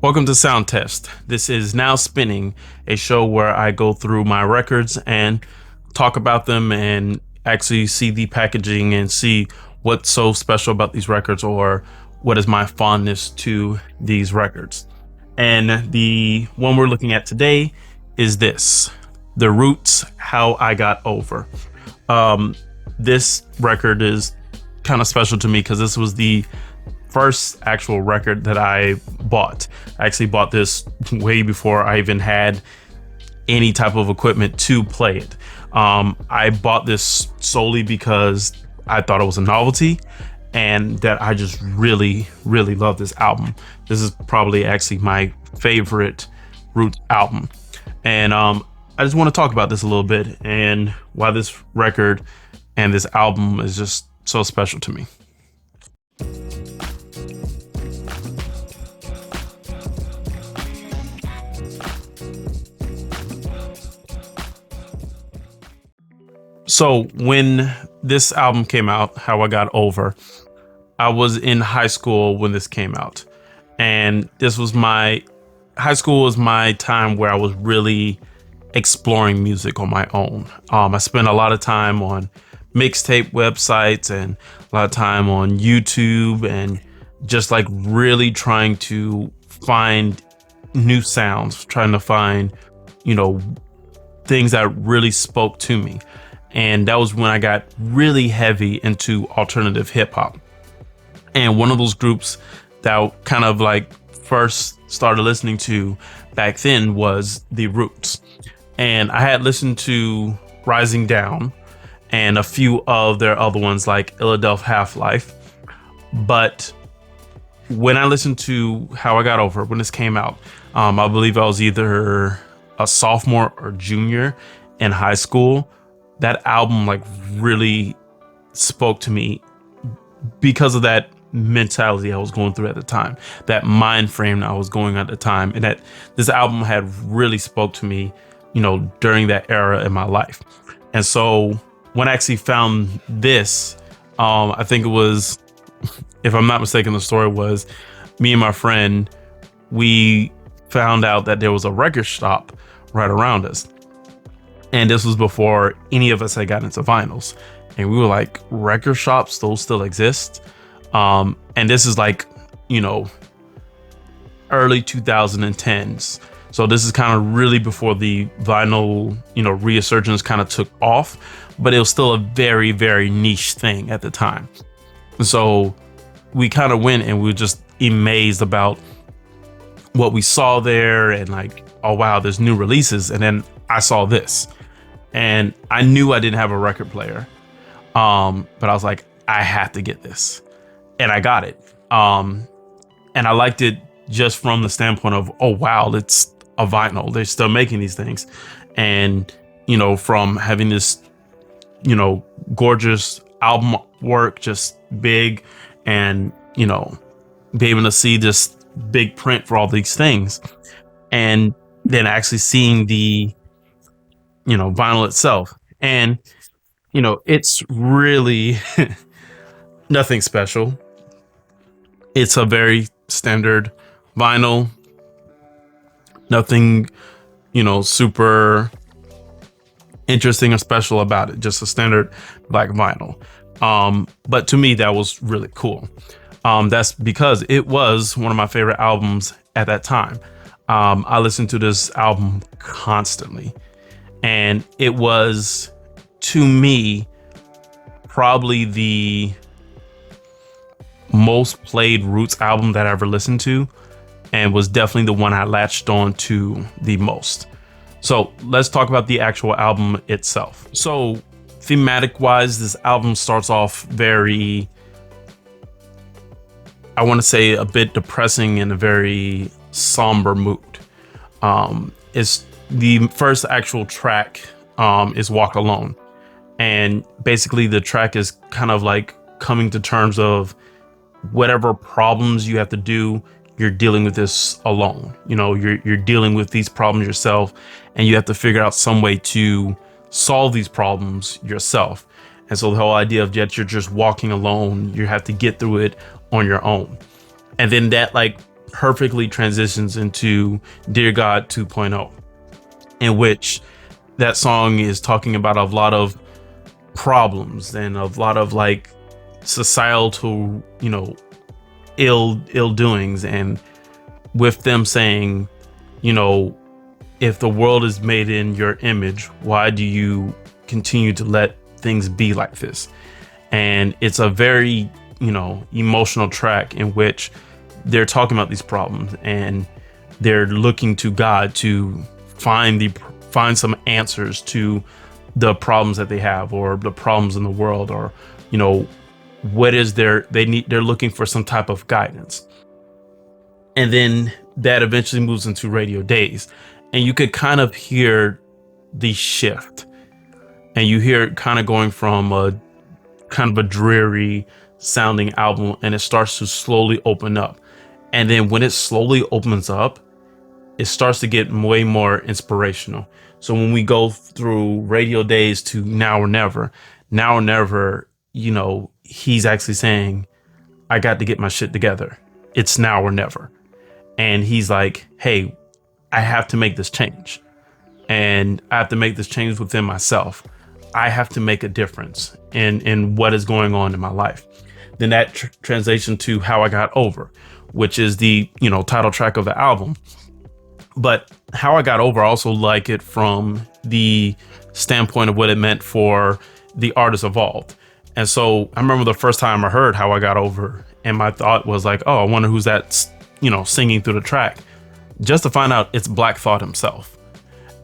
Welcome to Sound Test. This is Now Spinning, a show where I go through my records and talk about them and actually see the packaging and see what's so special about these records or what is my fondness to these records. And the one we're looking at today is this, The Roots, How I Got Over. This record is kind of special to me because this was the first actual record that I bought. I actually bought this way before I even had any type of equipment to play it. I bought this solely because I thought it was a novelty and that I just really, really love this album. This is probably actually my favorite Roots album. And I just want to talk about this a little bit and why this record and this album is just so special to me. So when this album came out, How I Got Over, I was in high school when this came out. And this was high school was my time where I was really exploring music on my own. I spent a lot of time on mixtape websites and a lot of time on YouTube and just like really trying to find new sounds, trying to find, things that really spoke to me. And that was when I got really heavy into alternative hip hop. And one of those groups that kind of like first started listening to back then was The Roots. And I had listened to Rising Down and a few of their other ones like Philadelphia Half-Life. But when I listened to How I Got Over, when this came out, I believe I was either a sophomore or junior in high school. That album like really spoke to me because of that mentality I was going through at the time, that mind frame I was going at the time, and that this album had really spoke to me, during that era in my life. And so when I actually found this, I think it was, if I'm not mistaken, the story was me and my friend, we found out that there was a record shop right around us. And this was before any of us had gotten into vinyls. And we were like, record shops, those still exist? And this is like, early 2010s. So this is kind of really before the vinyl, resurgence kind of took off, but it was still a very, very niche thing at the time. And so we kind of went and we were just amazed about what we saw there and like, oh wow, there's new releases. And then I saw this. And I knew I didn't have a record player, but I was like, I have to get this, and I got it. And I liked it just from the standpoint of, oh wow, it's a vinyl. They're still making these things, and from having this, gorgeous album work, just big, and be able to see this big print for all these things, and then actually seeing the vinyl itself. And, it's really nothing special. It's a very standard vinyl, nothing, super interesting or special about it. Just a standard black vinyl. But to me, that was really cool. That's because it was one of my favorite albums at that time. I listened to this album constantly. And it was, to me, probably the most played Roots album that I ever listened to, and was definitely the one I latched on to the most. So let's talk about the actual album itself. So thematic wise, this album starts off very, I want to say, a bit depressing in a very somber mood. It's the first actual track is Walk Alone. And basically the track is kind of like coming to terms of whatever problems you have to do, you're dealing with this alone. You're dealing with these problems yourself, and you have to figure out some way to solve these problems yourself. And so the whole idea of that you're just walking alone, you have to get through it on your own. And then that like perfectly transitions into Dear God 2.0, in which that song is talking about a lot of problems and a lot of like societal, ill doings, and with them saying, you know, if the world is made in your image, why do you continue to let things be like this? And it's a very, emotional track in which they're talking about these problems, and they're looking to God to find some answers to the problems that they have, or the problems in the world, or what is they're looking for some type of guidance. And then that eventually moves into Radio Days, and you could kind of hear the shift, and you hear it kind of going from a kind of a dreary sounding album, and it starts to slowly open up. And then when it slowly opens up, it starts to get way more inspirational. So when we go through Radio Days to Now or Never, he's actually saying, I got to get my shit together. It's now or never. And he's like, hey, I have to make this change. And I have to make this change within myself. I have to make a difference in what is going on in my life. Then that translation to How I Got Over, which is the, title track of the album. But How I Got Over, I also like it from the standpoint of what it meant for the artist involved. And so I remember the first time I heard How I Got Over, and my thought was like, oh, I wonder who's that, singing through the track, just to find out it's Black Thought himself.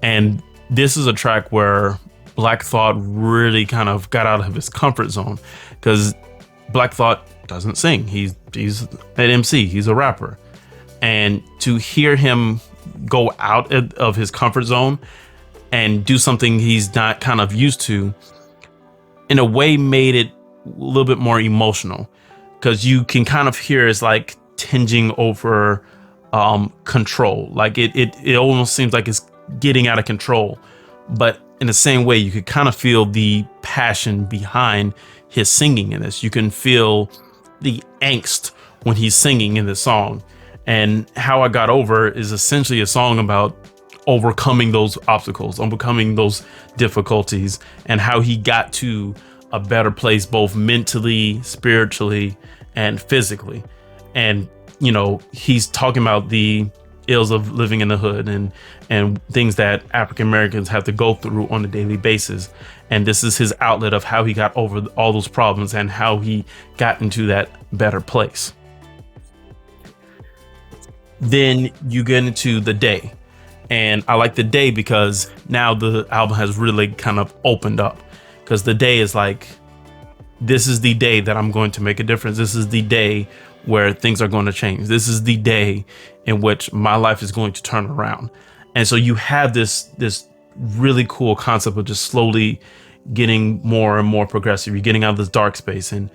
And this is a track where Black Thought really kind of got out of his comfort zone, because Black Thought doesn't sing. He's an MC, he's a rapper. And to hear him go out of his comfort zone and do something he's not kind of used to, in a way made it a little bit more emotional, because you can kind of hear it's like tinging over control. Like it almost seems like it's getting out of control, but in the same way you could kind of feel the passion behind his singing in this. You can feel the angst when he's singing in this song. And How I Got Over is essentially a song about overcoming those obstacles, overcoming those difficulties, and how he got to a better place, both mentally, spiritually, and physically. And, he's talking about the ills of living in the hood and things that African Americans have to go through on a daily basis. And this is his outlet of how he got over all those problems and how he got into that better place. Then you get into The Day. And I like The Day because now the album has really kind of opened up, because The Day is like, this is the day that I'm going to make a difference. This is the day where things are going to change. This is the day in which my life is going to turn around. And so you have this really cool concept of just slowly getting more and more progressive. You're getting out of this dark space, and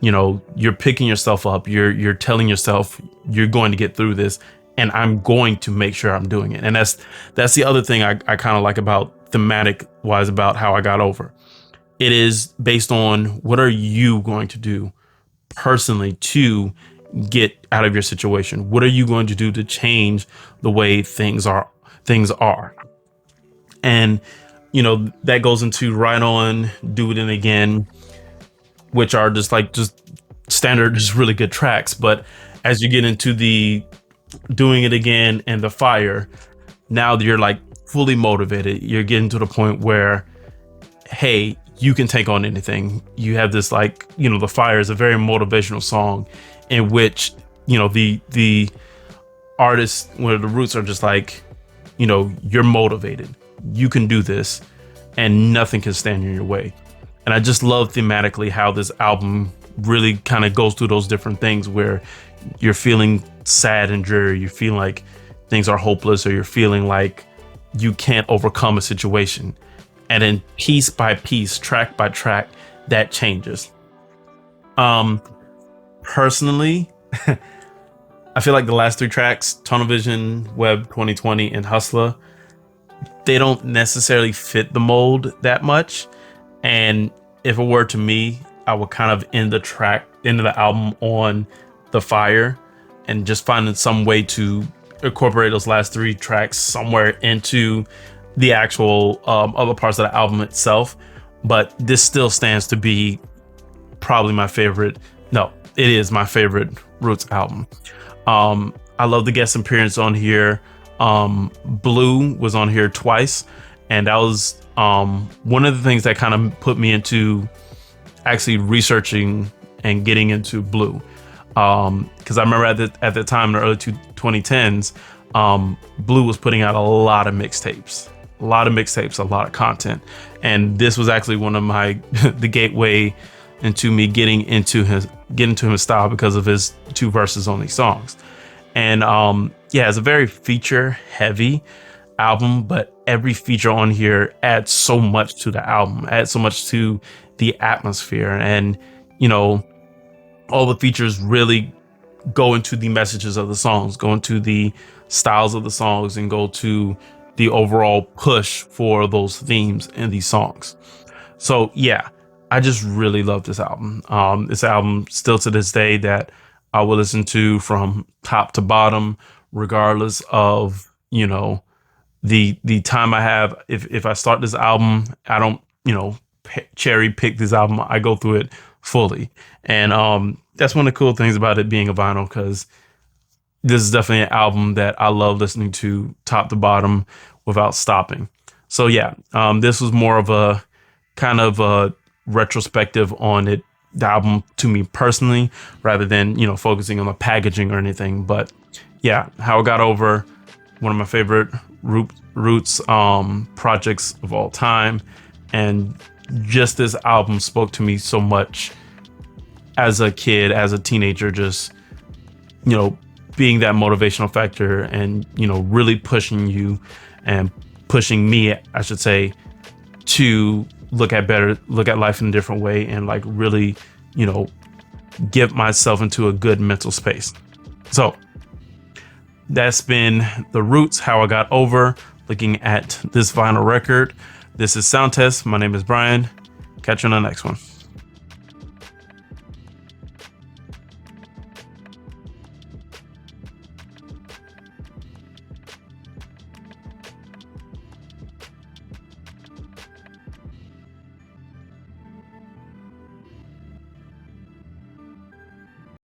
you're picking yourself up. You're telling yourself you're going to get through this, and I'm going to make sure I'm doing it. And that's the other thing I kind of like about thematic wise about How I Got Over. It is based on, what are you going to do personally to get out of your situation? What are you going to do to change the way things are? And that goes into Right On, Do It In Again, which are just standard, just really good tracks. But as you get into the Doing It Again and The Fire, now you're like fully motivated. You're getting to the point where, hey, you can take on anything. You have this The Fire is a very motivational song in which, the artists, where the roots are just like, you're motivated. You can do this, and nothing can stand in your way. And I just love thematically how this album really kind of goes through those different things where you're feeling sad and dreary. You feel like things are hopeless, or you're feeling like you can't overcome a situation. And then piece by piece, track by track, that changes. Personally, I feel like the last three tracks, Tunnel Vision, Web 2020, and Hustler, they don't necessarily fit the mold that much. And if it were to me, I would kind of end the album on The Fire, and just finding some way to incorporate those last 3 tracks somewhere into the actual other parts of the album itself. But this still stands to be probably my favorite. No, it is my favorite Roots album. I love the guest appearance on here. Blue was on here twice, and that was one of the things that kind of put me into actually researching and getting into Blue. Because I remember at the time in the early 2010s, Blue was putting out a lot of mixtapes, a lot of content, and this was actually one of my the gateway into me getting into his style because of his 2 verses on these songs. And yeah, it's a very feature heavy album, but every feature on here adds so much to the album, adds so much to the atmosphere, and you know, all the features really go into the messages of the songs, go into the styles of the songs, and go to the overall push for those themes in these songs. So yeah, I just really love this album. This album still to this day that I will listen to from top to bottom, regardless of, you know, the time I have. If I start this album, I don't, you know, cherry pick this album. I go through it fully. And that's one of the cool things about it being a vinyl, because this is definitely an album that I love listening to top to bottom without stopping. So yeah, this was more of a kind of a retrospective on it, the album, to me personally, rather than, you know, focusing on the packaging or anything. But yeah, How I Got Over, one of my favorite Roots projects of all time, and just this album spoke to me so much as a kid, as a teenager, just, you know, being that motivational factor, and, you know, really pushing you and pushing me, I should say, to look at life in a different way, and like really, you know, get myself into a good mental space. So that's been the Roots, How I Got Over, looking at this vinyl record. This is Sound Test. My name is Brian. Catch you on the next one.